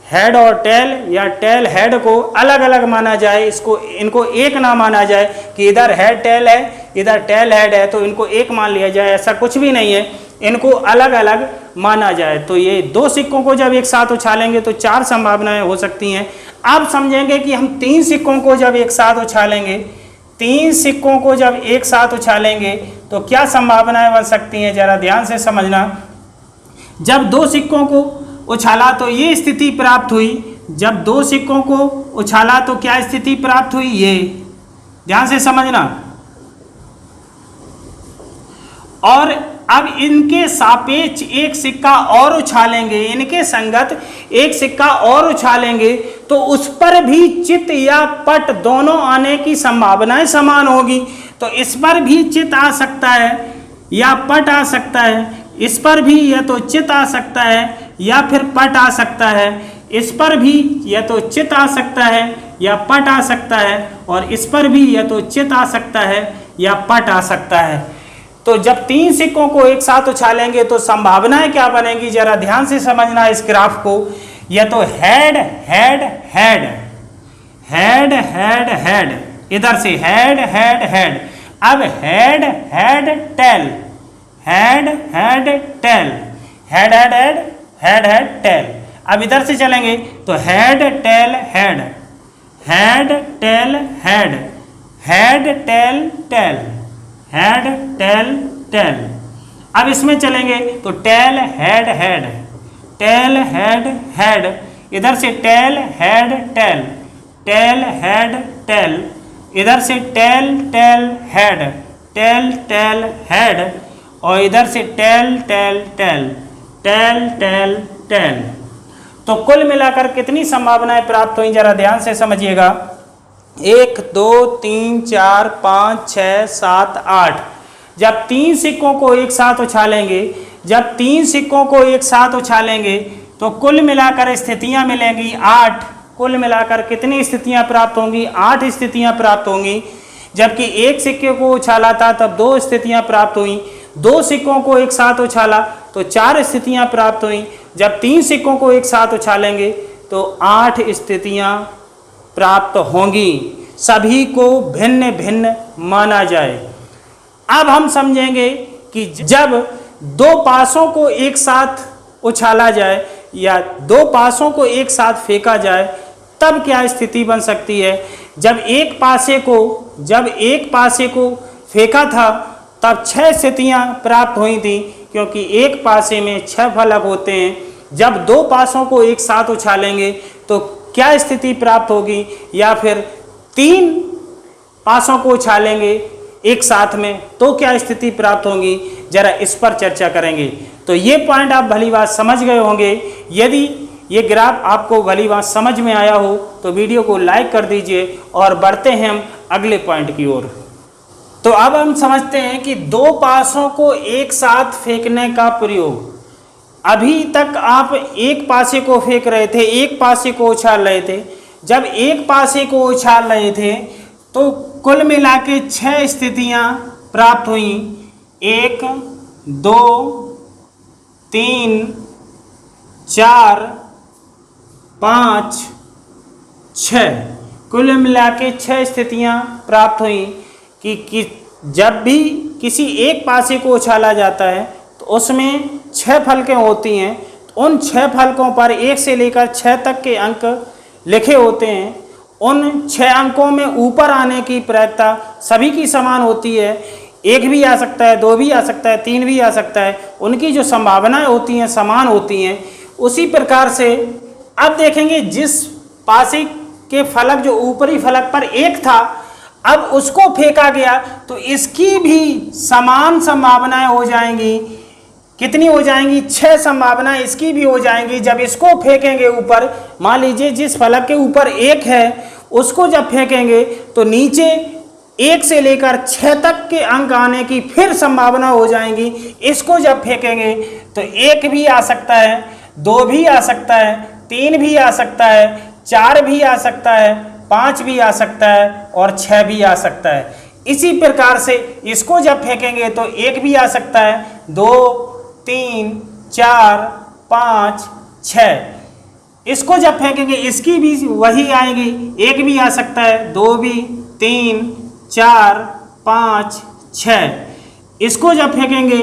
हेड और टेल या टेल हेड को अलग अलग माना जाए, इनको एक ना माना जाए कि इधर हेड टेल है इधर टेल हेड है तो इनको एक मान लिया जाए, ऐसा कुछ भी नहीं है, इनको अलग अलग माना जाए। तो ये 2 सिक्कों को जब एक साथ उछालेंगे तो 4 संभावनाएं हो सकती हैं। अब समझेंगे कि हम 3 सिक्कों को जब एक साथ उछालेंगे, 3 सिक्कों को जब एक साथ उछालेंगे तो क्या संभावनाएं बन सकती हैं, जरा ध्यान से समझना। जब 2 सिक्कों को उछाला तो ये स्थिति प्राप्त हुई, जब 2 सिक्कों को उछाला तो क्या स्थिति प्राप्त हुई, ये ध्यान से समझना। और अब इनके सापेक्ष एक सिक्का और उछालेंगे, इनके संगत एक सिक्का और उछालेंगे तो उस पर भी चित या पट दोनों आने की संभावनाएं समान होगी। तो इस पर भी चित आ सकता है या पट आ सकता है, इस पर भी या तो चित आ सकता है या फिर पट आ सकता है, इस पर भी या तो चित आ सकता है या पट आ सकता है, और इस पर भी या तो चित आ सकता है या पट आ सकता है। तो जब 3 सिक्कों को एक साथ उछालेंगे तो संभावनाएं क्या बनेंगी, जरा ध्यान से समझना इस ग्राफ को। या तो head head head, head head head, इधर से हेड हेड हेड, अब head head tail, head head tail, head head head, head head tail. अब इधर से चलेंगे तो head tail head, head tail head, head tail tail, head tail tail. अब इसमें चलेंगे तो tail head head, tail head head, इधर से tail head tail, tail head tail, इधर से tail tail head, tail tail head, और इधर से tail tail tail, tail tail tail. तो कुल मिलाकर कितनी संभावनाएं प्राप्त हुई, जरा ध्यान से समझिएगा। 1 2 3 4 5 6 7 8। जब 3 सिक्कों को एक साथ उछालेंगे, जब 3 सिक्कों को एक साथ उछालेंगे तो कुल मिलाकर स्थितियां मिलेंगी 8। कुल मिलाकर कितनी स्थितियां प्राप्त होंगी, 8 स्थितियां प्राप्त होंगी। जबकि एक सिक्के को उछाला था तब 2 स्थितियां प्राप्त हुई, 2 सिक्कों को एक साथ उछाला तो 4 स्थितियां प्राप्त हुई। जब 3 सिक्कों को एक साथ उछालेंगे तो 8 स्थितियां प्राप्त होंगी। सभी को भिन्न भिन्न माना जाए। अब हम समझेंगे कि जब 2 पासों को एक साथ उछाला जाए या 2 पासों को एक साथ फेंका जाए तब क्या स्थिति बन सकती है। जब एक पासे को फेंका था तब 6 स्थितियां प्राप्त हुई थी, क्योंकि एक पासे में 6 फलक होते हैं। जब 2 पासों को एक साथ उछालेंगे तो क्या स्थिति प्राप्त होगी, या फिर 3 पासों को उछालेंगे एक साथ में तो क्या स्थिति प्राप्त होगी, जरा इस पर चर्चा करेंगे। तो ये पॉइंट आप भली बात समझ गए होंगे। यदि ये ग्राफ आपको भली बात समझ में आया हो तो वीडियो को लाइक कर दीजिए और बढ़ते हैं हम अगले पॉइंट की ओर। तो अब हम समझते हैं कि 2 पासों को एक साथ फेंकने का प्रयोग। अभी तक आप एक पासे को फेंक रहे थे, एक पासे को उछाल रहे थे। जब एक पासे को उछाल रहे थे तो कुल मिला के 6 स्थितियां प्राप्त हुई। 1 2 3 4 5 6, कुल मिला के 6 स्थितियां प्राप्त हुई कि जब भी किसी एक पासे को उछाला जाता है तो उसमें 6 फलकें होती हैं। तो उन 6 फलकों पर 1 से लेकर 6 तक के अंक लिखे होते हैं। उन 6 अंकों में ऊपर आने की प्रयत्ता सभी की समान होती है। 1 भी आ सकता है, 2 भी आ सकता है, 3 भी आ सकता है। उनकी जो संभावनाएं होती हैं समान होती हैं। उसी प्रकार से अब देखेंगे जिस पासे के फलक जो ऊपरी फलक पर 1 था, अब उसको फेंका गया तो इसकी भी समान संभावनाएं हो जाएंगी। कितनी हो जाएंगी, 6 संभावनाएं इसकी भी हो जाएंगी। जब इसको फेंकेंगे ऊपर, मान लीजिए जिस फलक के ऊपर 1 है उसको जब फेंकेंगे तो नीचे 1 से लेकर 6 तक के अंक आने की फिर संभावना हो जाएंगी। इसको जब फेंकेंगे तो 1 भी आ सकता है, 2 भी आ सकता है, 3 भी आ सकता है, 4 भी आ सकता है, 5 भी आ सकता है और 6 भी आ सकता है। इसी प्रकार से इसको जब फेंकेंगे तो 1 भी आ सकता है, 2 3 4 5 6। इसको जब फेंकेंगे इसकी भी वही आएगी, 1 भी आ सकता है, 2 भी, 3 4 5 6। इसको जब फेंकेंगे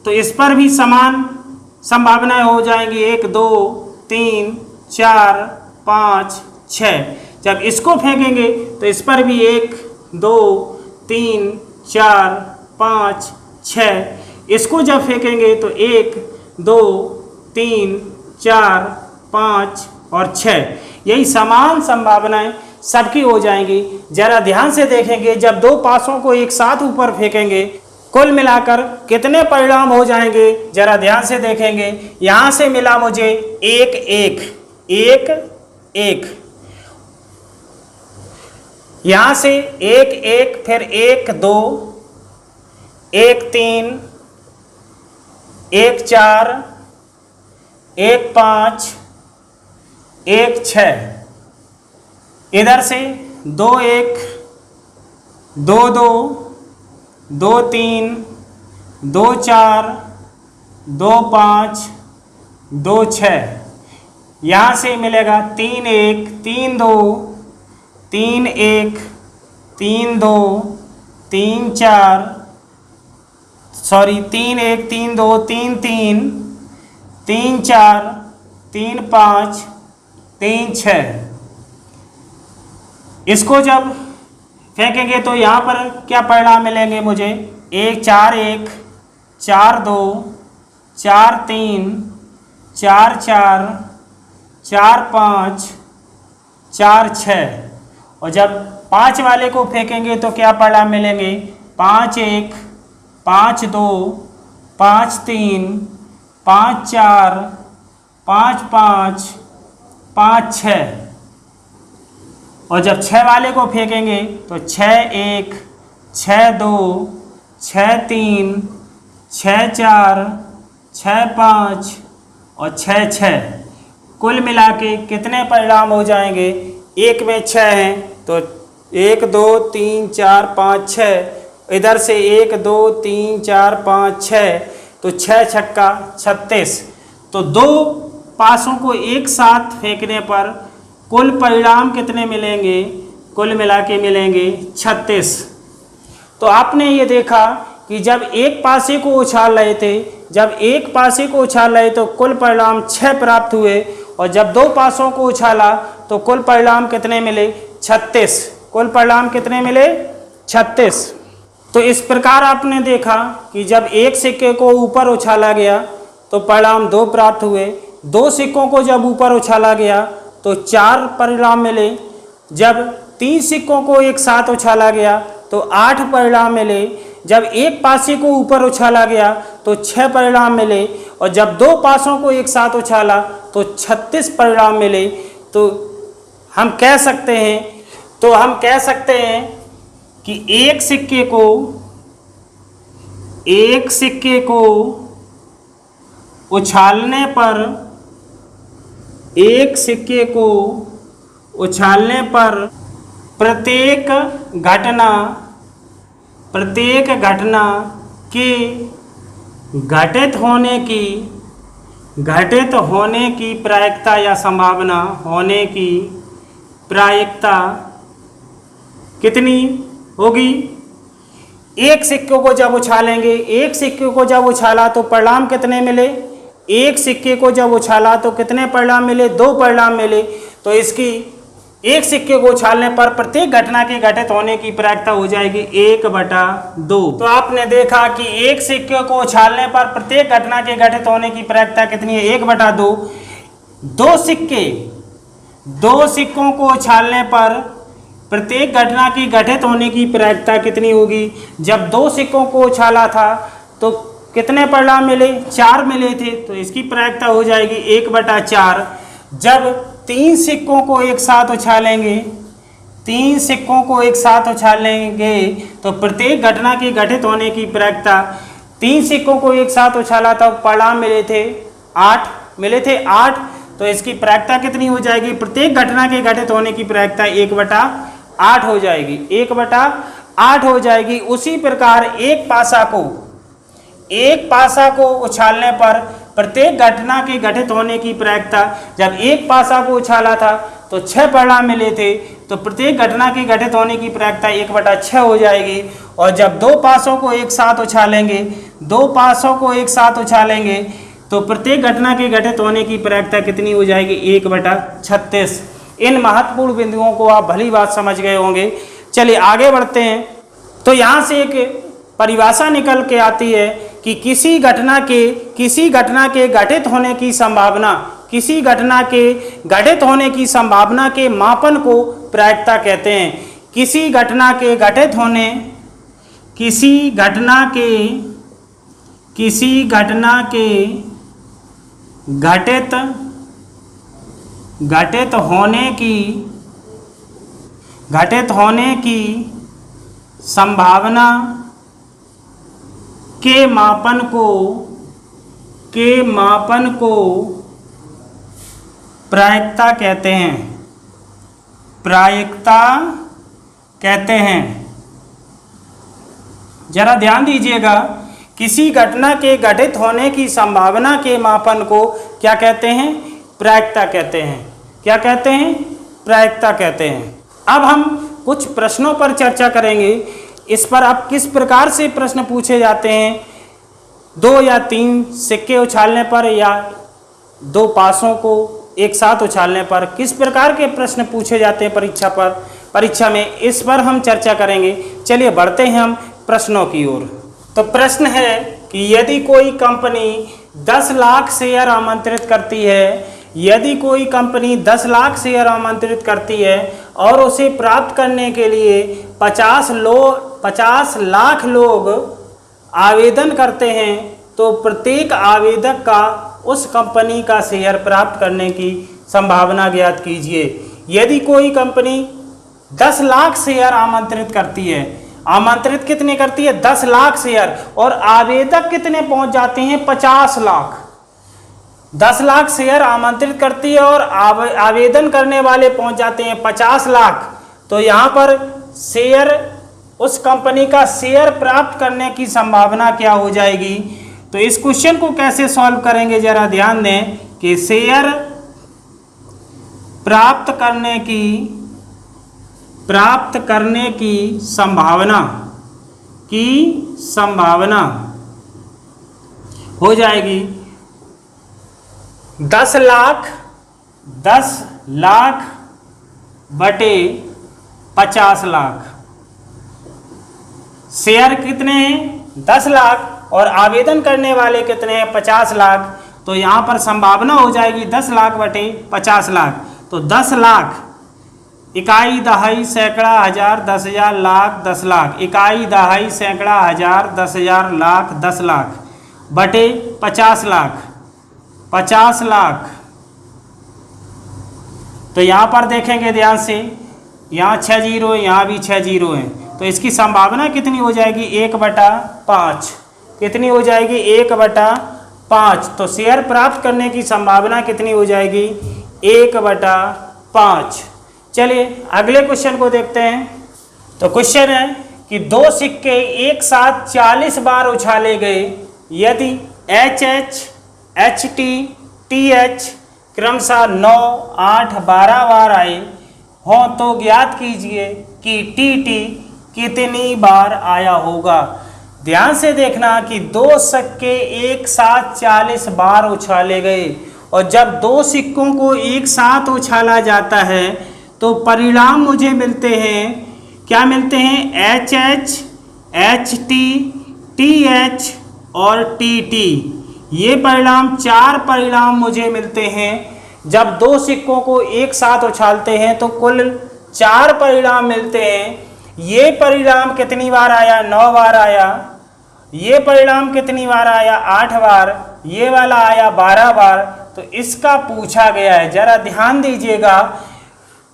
तो इस पर भी समान संभावनाएं हो जाएंगी, 1 2 3 4 5 6। जब इसको फेंकेंगे तो इस पर भी 1 2 3 4 5 6। इसको जब फेंकेंगे तो 1 2 3 4 5 और 6। यही समान संभावनाएं सबकी हो जाएंगी। जरा ध्यान से देखेंगे, जब 2 पासों को एक साथ ऊपर फेंकेंगे कुल मिलाकर कितने परिणाम हो जाएंगे, जरा ध्यान से देखेंगे। यहां से मिला मुझे 1 1 1 1, यहां से 1 1, फिर 1 2 1 3 1 4 1 5 1 6। इधर से 2 1 2 2 2 3 2 4 2 5 2 6, यहाँ से मिलेगा 3 1 3 2 3 1 3 2 3 4 सॉरी 3 1 3 2 3 3 3 4 3 5 3 6। इसको जब फेंकेंगे तो यहाँ पर क्या परिणाम मिलेंगे मुझे? 1 4 1 4 2 4 3 4 4 4 5 4 6। और जब 5 वाले को फेंकेंगे तो क्या परिणाम मिलेंगे? 5 1 5 2 5 3 5 4 5 5 5 6। और जब 6 वाले को फेंकेंगे तो 6 1 6 2 6 3 6 4 6 5 और 6 6। कुल मिला के कितने परिणाम हो जाएंगे? एक में 6 हैं तो 1 2 3 4 5 6, इधर से 1 2 3 4 5 6, तो 6 छक्का 36। तो 2 पासों को एक साथ फेंकने पर कुल परिणाम कितने मिलेंगे? कुल मिला के मिलेंगे 36। तो आपने ये देखा कि जब एक पासे को उछाल रहे थे, जब एक पासे को उछाल रहे तो कुल परिणाम 6 प्राप्त हुए, और जब 2 पासों को उछाला तो कुल परिणाम कितने मिले? 36। कुल परिणाम कितने मिले? 36। तो इस प्रकार आपने देखा कि जब एक सिक्के को ऊपर उछाला गया तो परिणाम 2 प्राप्त हुए, 2 सिक्कों को जब ऊपर उछाला गया तो 4 परिणाम मिले, जब 3 सिक्कों को एक साथ उछाला गया तो 8 परिणाम मिले, जब एक पासे को ऊपर उछाला गया तो 6 परिणाम मिले, और जब 2 पासों को एक साथ उछाला तो 36 परिणाम मिले। तो हम कह सकते हैं कि एक सिक्के को उछालने पर प्रत्येक घटना के घटित होने की प्रायिकता या संभावना होने की प्रायिकता कितनी होगी? एक सिक्के को जब उछालेंगे, एक सिक्के को जब उछाला तो परिणाम कितने मिले? एक सिक्के को जब उछाला तो कितने परिणाम मिले? 2 परिणाम मिले। तो इसकी एक सिक्के को उछालने पर प्रत्येक घटना के घटित होने की प्रायिकता हो जाएगी 1/2। तो आपने देखा कि एक सिक्के को उछालने पर प्रत्येक घटना के घटित होने की प्रायिकता कितनी है? 1/2। 2 सिक्कों को उछालने पर प्रत्येक घटना की घटित होने की प्रायिकता कितनी होगी? जब 2 सिक्कों को उछाला था तो कितने परिणाम मिले? 4 मिले थे, तो इसकी प्रायिकता हो जाएगी 1/4। जब 3 सिक्कों को एक साथ उछालेंगे तो प्रत्येक घटना की घटित होने की प्रायिकता, 3 सिक्कों को एक साथ उछाला था परिणाम मिले थे 8, तो इसकी प्रायिकता कितनी हो जाएगी? प्रत्येक घटना के घटित होने की प्रायिकता 1/8 हो जाएगी, 1/8 हो जाएगी। उसी प्रकार एक पासा को उछालने पर प्रत्येक घटना के घटित होने की प्रायिकता, जब एक पासा को उछाला था तो 6 परिणाम मिले थे, तो प्रत्येक घटना के घटित होने की प्रायिकता 1/6 हो जाएगी। और जब 2 पासों को एक साथ उछालेंगे तो प्रत्येक घटना के घटित होने की प्रायिकता कितनी हो जाएगी? 1/36। इन महत्वपूर्ण बिंदुओं को आप भली बात समझ गए होंगे। चलिए आगे बढ़ते हैं। तो यहाँ से एक परिभाषा निकल के आती है कि किसी घटना के घटित होने की संभावना के मापन को प्रायिकता कहते हैं। किसी घटना के घटित होने की संभावना के मापन को प्रायिकता कहते हैं। प्रायिकता कहते हैं। जरा ध्यान दीजिएगा, किसी घटना के घटित होने की संभावना के मापन को क्या कहते हैं? प्रायिकता कहते हैं। क्या कहते हैं? प्रायिकता कहते हैं। अब हम कुछ प्रश्नों पर चर्चा करेंगे। इस पर अब किस प्रकार से प्रश्न पूछे जाते हैं? 2 या 3 सिक्के उछालने पर या 2 पासों को एक साथ उछालने पर किस प्रकार के प्रश्न पूछे जाते हैं परीक्षा में, इस पर हम चर्चा करेंगे। चलिए बढ़ते हैं हम प्रश्नों की ओर। तो प्रश्न है कि यदि कोई कंपनी 10 लाख शेयर आमंत्रित करती है, यदि कोई कंपनी 10 लाख शेयर आमंत्रित करती है और उसे प्राप्त करने के लिए 50 लाख लोग आवेदन करते हैं, तो प्रत्येक आवेदक का उस कंपनी का शेयर प्राप्त करने की संभावना ज्ञात कीजिए। यदि कोई कंपनी 10 लाख शेयर आमंत्रित करती है, आमंत्रित कितने करती है? 10 लाख शेयर, और आवेदक कितने पहुंच जाते हैं? 50 लाख। 10 लाख शेयर आमंत्रित करती है और आवेदन करने वाले पहुंच जाते हैं 50 लाख। तो यहाँ पर शेयर, उस कंपनी का शेयर प्राप्त करने की संभावना क्या हो जाएगी? तो इस क्वेश्चन को कैसे सॉल्व करेंगे, जरा ध्यान दें कि शेयर प्राप्त करने की संभावना हो जाएगी 10 लाख बटे 50 लाख। शेयर कितने हैं? 10 लाख, और आवेदन करने वाले कितने हैं? 50 लाख। तो यहाँ पर संभावना हो जाएगी 10 लाख बटे 50 लाख। तो 10 लाख, इकाई, दहाई, सैकड़ा, हजार, 10,000, लाख, 10 लाख, इकाई, दहाई, सैकड़ा, हजार, 10,000, लाख, 10 लाख बटे 50 लाख। 50 लाख, तो यहाँ पर देखेंगे ध्यान से, यहाँ 6 जीरो है, यहाँ भी 6 जीरो है, तो इसकी संभावना कितनी हो जाएगी? 1/5। कितनी हो जाएगी? 1/5। तो शेयर प्राप्त करने की संभावना कितनी हो जाएगी? 1/5। चलिए अगले क्वेश्चन को देखते हैं। तो क्वेश्चन है कि 2 सिक्के एक साथ 40 बार उछाले गए, यदि HH, HT, TH क्रमशः 9, 8, 12 बार आए हों, तो ज्ञात कीजिए कि TT कितनी बार आया होगा। ध्यान से देखना कि 2 सिक्के एक साथ 40 बार उछाले गए, और जब 2 सिक्कों को एक साथ उछाला जाता है तो परिणाम मुझे मिलते हैं, क्या मिलते हैं? HH, HT, TH और TT। ये परिणाम, 4 परिणाम मुझे मिलते हैं। जब 2 सिक्कों को एक साथ उछालते हैं तो कुल 4 परिणाम मिलते हैं। ये परिणाम कितनी बार आया? 9 बार आया। ये परिणाम कितनी बार आया? 8 बार। ये वाला आया 12 बार। तो इसका पूछा गया है, जरा ध्यान दीजिएगा,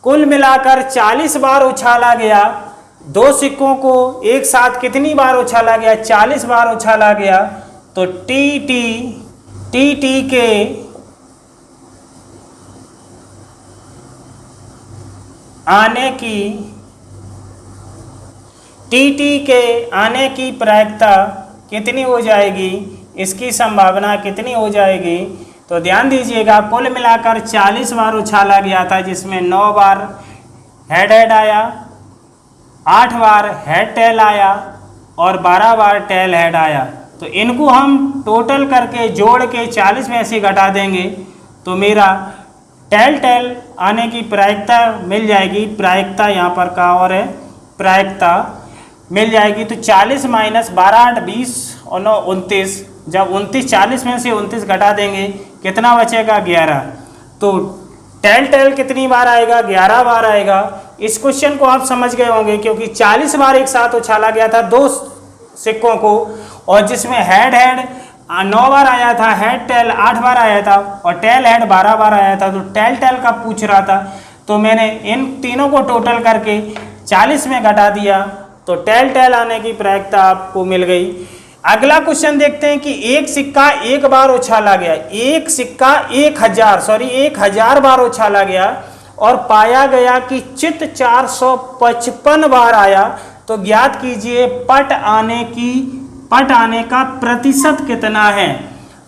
कुल मिलाकर 40 बार उछाला गया। 2 सिक्कों को एक साथ कितनी बार उछाला गया? 40 बार उछाला गया। तो TT के आने की प्रायिकता कितनी हो जाएगी? इसकी संभावना कितनी हो जाएगी? तो ध्यान दीजिएगा, कुल मिलाकर 40 बार उछाला गया था, जिसमें 9 बार हेड आया, 8 बार हेड टेल आया और 12 बार टेल हेड आया। तो इनको हम टोटल करके जोड़ के 40 में से घटा देंगे तो मेरा टेल आने की प्रायिकता मिल जाएगी। प्रायिकता यहाँ पर का और है, प्रायिकता मिल जाएगी। तो 40 माइनस 12, 8, 20 और 9, 29। जब 29, 40 में से 29 घटा देंगे, कितना बचेगा? 11। तो टेल कितनी बार आएगा? 11 बार आएगा। इस क्वेश्चन को आप समझ गए होंगे, क्योंकि 40 बार एक साथ उछाला गया था 2 सिक्कों को, और जिसमें हेड 9 बार आया था, हेड टेल 8 बार आया था और टेल हेड 12 बार आया था। तो टेल का पूछ रहा था, तो मैंने इन तीनों को टोटल करके 40 में घटा दिया, तो टेल आने की प्रायिकता आपको मिल गई। अगला क्वेश्चन देखते हैं कि एक सिक्का एक बार उछाला गया, एक सिक्का 1000 बार उछाला गया, और पाया गया कि चित 455 बार आया, तो ज्ञात कीजिए पट आने का प्रतिशत कितना है।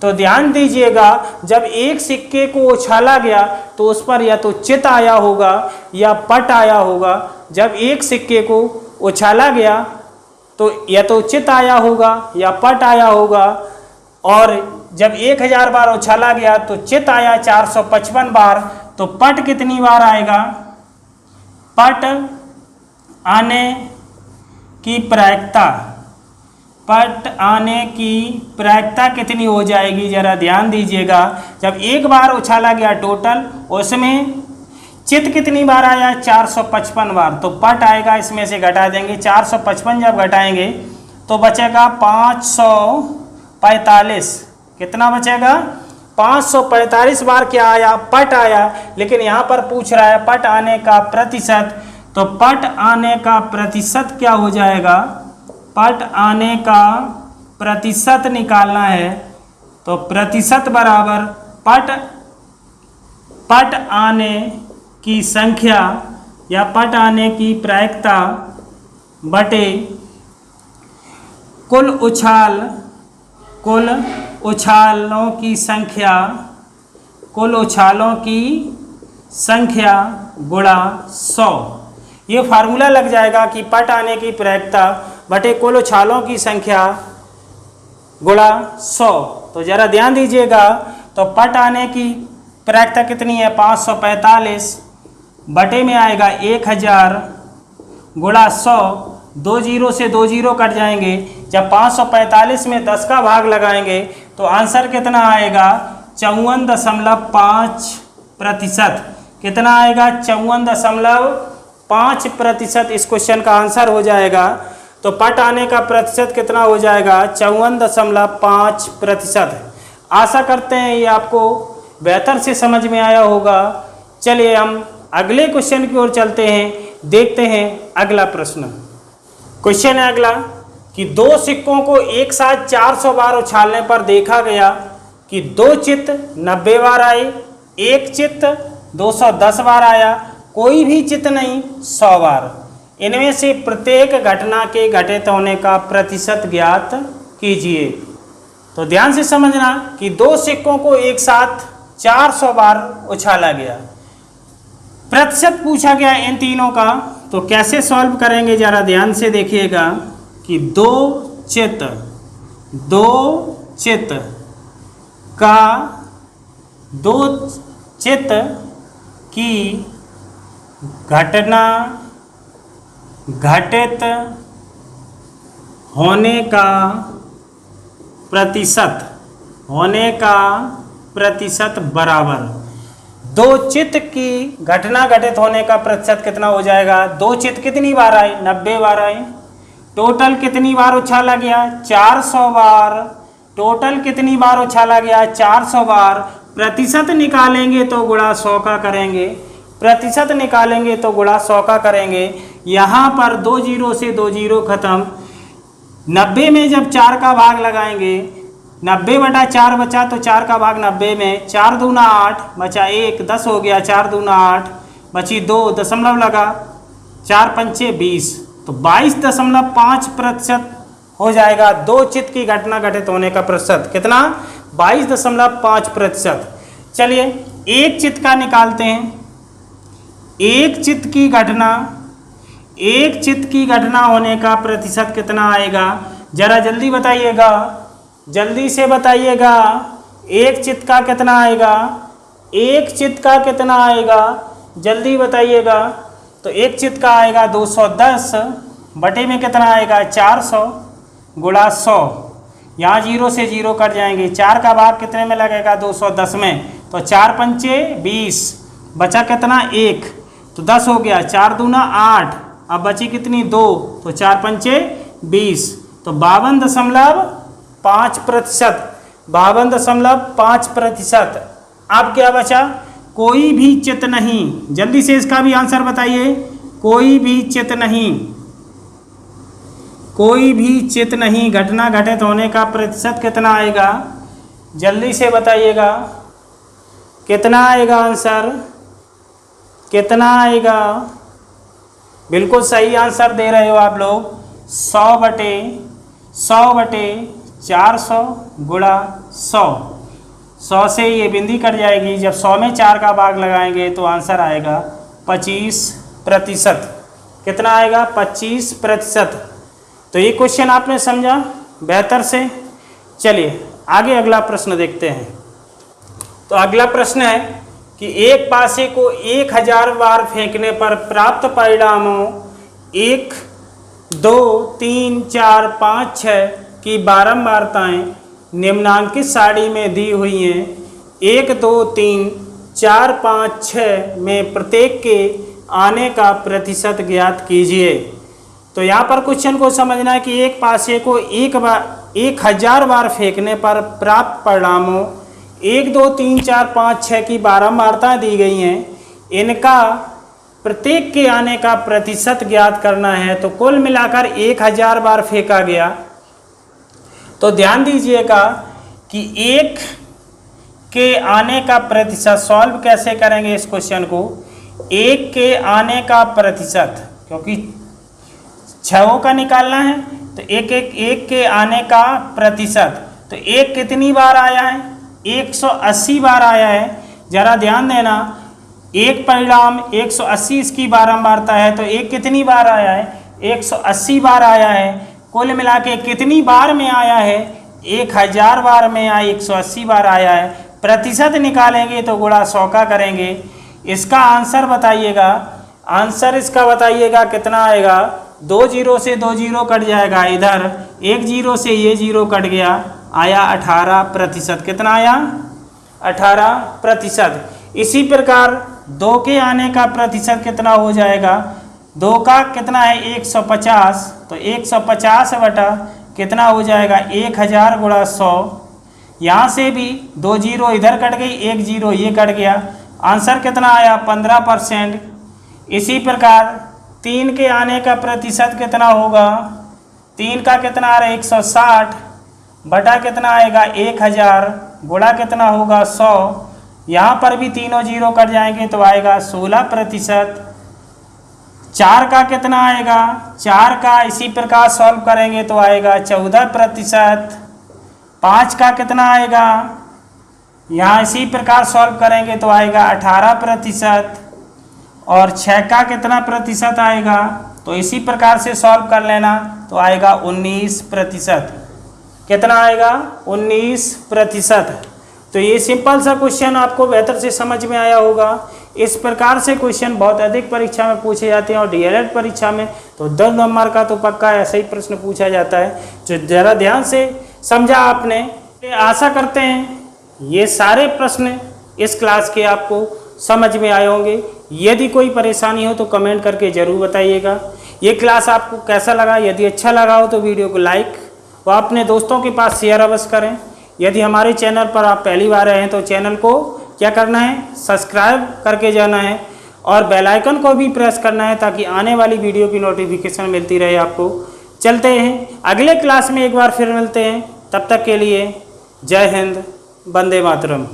तो ध्यान दीजिएगा, जब एक सिक्के को उछाला गया तो उस पर या तो चित आया होगा या पट आया होगा। जब एक सिक्के को उछाला गया तो या तो चित आया होगा या पट आया होगा, और जब 1000 बार उछाला गया तो चित आया 455 बार, तो पट कितनी बार आएगा? पट आने की प्रायिकता, पट आने की प्रायिकता कितनी हो जाएगी, जरा ध्यान दीजिएगा। जब एक बार उछाला गया टोटल, उसमें चित कितनी बार आया? 455 बार, तो पट आएगा, इसमें से घटा देंगे 455, जब घटाएंगे तो बचेगा 545। कितना बचेगा? 545 बार क्या आया? पट आया। लेकिन यहाँ पर पूछ रहा है पट आने का प्रतिशत, तो पट आने का प्रतिशत क्या हो जाएगा? पट आने का प्रतिशत निकालना है, तो प्रतिशत बराबर पट आने की संख्या या पट आने की प्रायिकता बटे कुल उछालों की संख्या गुणा 100। ये फार्मूला लग जाएगा कि पट आने की प्रायिकता बटे कुल उछालों की संख्या गुणा 100। तो जरा ध्यान दीजिएगा, तो पट आने की प्रायिकता कितनी है? 545 बटे में आएगा 1000 गुणा 100। 2 जीरो से 2 जीरो कट जाएंगे। जब 545 में 10 का भाग लगाएंगे तो आंसर कितना आएगा? 54.5%। कितना आएगा? 54.5% इस क्वेश्चन का आंसर हो जाएगा। तो पट आने का प्रतिशत कितना हो जाएगा? 54.5%। आशा करते हैं ये आपको बेहतर से समझ में आया होगा। चलिए हम अगले क्वेश्चन की ओर चलते हैं, देखते हैं अगला प्रश्न। क्वेश्चन है अगला कि 2 सिक्कों को एक साथ 400 बार उछालने पर देखा गया कि 2 चित 90 बार आए, 1 चित 210 बार आया, कोई भी चित नहीं 100 बार। इनमें से प्रत्येक घटना के घटित होने का प्रतिशत ज्ञात कीजिए। तो ध्यान से समझना कि 2 सिक्कों को एक साथ 400 बार उछाला गया, प्रतिशत पूछा गया इन तीनों का। तो कैसे सॉल्व करेंगे, जरा ध्यान से देखिएगा कि 2 चित की घटना घटित होने का प्रतिशत बराबर 2 चित की घटना घटित होने का प्रतिशत कितना हो जाएगा? 2 चित कितनी बार आए? 90 बार आए। टोटल कितनी बार उछाला गया? 400 बार। टोटल कितनी बार उछाला गया? 400 बार। प्रतिशत निकालेंगे तो गुणा 100 का करेंगे, प्रतिशत निकालेंगे तो गुणा 100 का करेंगे। यहाँ पर 2 जीरो से 2 जीरो खत्म। 90 में जब 4 का भाग लगाएंगे, 90/4 बचा, तो 4 का भाग 90 में, 4 दूना 8 बचा 1, 10 हो गया, 4 दूना 8 बची 2, दशमलव लगा, 4 पंचे 20, तो 22.5% हो जाएगा 2 चित की घटना घटित होने का प्रतिशत। कितना? 22.5%। चलिए 1 चित का निकालते हैं। 1 चित की घटना होने का प्रतिशत कितना आएगा? जरा जल्दी बताइएगा, जल्दी से बताइएगा। 1 चित का कितना आएगा? 1 चित का कितना आएगा? जल्दी बताइएगा। तो 1 चित का आएगा 210 बटे में कितना आएगा? 400 गुणा 100। यहाँ 0 से 0 कट जाएंगे। 4 का भाग कितने में लगेगा? 210 में, तो 4 पंचे 20 बचा कितना? 1, तो 10 हो गया, 4 दूना 8, अब बची कितनी? 2, तो 4 पंचे 20, तो 52.5%। 52.5%। अब क्या बचा? कोई भी चित नहीं। जल्दी से इसका भी आंसर बताइए। कोई भी चित नहीं, कोई भी चित नहीं घटना घटित होने का प्रतिशत कितना आएगा? जल्दी से बताइएगा, कितना आएगा आंसर? कितना आएगा? बिल्कुल सही आंसर दे रहे हो आप लोग। 100/400 गुणा 100। 100 से ये बिंदी कट जाएगी। जब 100 में 4 का भाग लगाएंगे तो आंसर आएगा 25%। कितना आएगा? 25%। तो ये क्वेश्चन आपने समझा बेहतर से। चलिए आगे अगला प्रश्न देखते हैं। तो अगला प्रश्न है कि एक पासे को 1000 बार फेंकने पर प्राप्त परिणामों 1, 2, 3, 4, 5, 6 की बारंबारताएं निम्नांकित सारणी में दी हुई हैं। 1, 2, 3, 4, 5, 6 में प्रत्येक के आने का प्रतिशत ज्ञात कीजिए। तो यहाँ पर क्वेश्चन को समझना है कि एक पासे को 1000 बार फेंकने पर प्राप्त परिणामों 1, 2, 3, 4, 5, 6 की बारंबारता दी गई हैं। इनका प्रत्येक के आने का प्रतिशत ज्ञात करना है। तो कुल मिलाकर 1000 बार फेंका गया। तो ध्यान दीजिएगा कि 1 के आने का प्रतिशत सॉल्व कैसे करेंगे इस क्वेश्चन को। 1 के आने का प्रतिशत, क्योंकि 6 का निकालना है तो 1 के आने का प्रतिशत। तो 1 कितनी बार आया है? 180 बार आया है। जरा ध्यान देना, एक परिणाम 180 इसकी बारंबारता है। तो 1 कितनी बार आया है? 180 बार आया है। कुल मिला के कितनी बार में आया है? 1000 बार में आया, 180 बार आया है। प्रतिशत निकालेंगे तो गुणा 100 का करेंगे। इसका आंसर बताइएगा। आंसर इसका बताइएगा कितना आएगा? 2 जीरो से 2 जीरो कट जाएगा, इधर 1 जीरो से ये जीरो कट गया, आया 18%। कितना आया? 18%। इसी प्रकार 2 के आने का प्रतिशत कितना हो जाएगा? 2 का कितना है? 150। तो 150 बटा कितना हो जाएगा? 1000 गुणा 100। यहाँ से भी 2 जीरो इधर कट गई, 1 जीरो ये कट गया। आंसर कितना आया? 15%। इसी प्रकार 3 के आने का प्रतिशत कितना होगा? 3 का कितना आ रहा है? 160 बटा कितना आएगा? 1000 गुणा कितना होगा? 100। यहाँ पर भी तीनों जीरो कट जाएंगे तो आएगा 16%। 4 का कितना आएगा? 4 का इसी प्रकार सॉल्व करेंगे तो आएगा 14%। 5 का कितना आएगा? यहाँ इसी प्रकार सॉल्व करेंगे तो आएगा 18%। और 6 का कितना प्रतिशत आएगा? तो इसी प्रकार से सॉल्व कर लेना तो आएगा 19%। कितना आएगा? 19%। तो ये सिंपल सा क्वेश्चन आपको बेहतर से समझ में आया होगा। इस प्रकार से क्वेश्चन बहुत अधिक परीक्षा में पूछे जाते हैं और डीएलएड परीक्षा में तो 10 नंबर का तो पक्का ऐसा ही प्रश्न पूछा जाता है। जो ज़रा ध्यान से समझा आपने। आशा करते हैं ये सारे प्रश्न इस क्लास के आपको समझ में आए होंगे। यदि कोई परेशानी हो तो कमेंट करके ज़रूर बताइएगा। ये क्लास आपको कैसा लगा? यदि अच्छा लगा हो तो वीडियो को लाइक व अपने दोस्तों के पास शेयर अवश्य करें। यदि हमारे चैनल पर आप पहली बार आए हैं तो चैनल को क्या करना है? सब्सक्राइब करके जाना है और बेल आइकन को भी प्रेस करना है ताकि आने वाली वीडियो की नोटिफिकेशन मिलती रहे आपको। चलते हैं अगले क्लास में एक बार फिर मिलते हैं। तब तक के लिए जय हिंद, वंदे मातरम।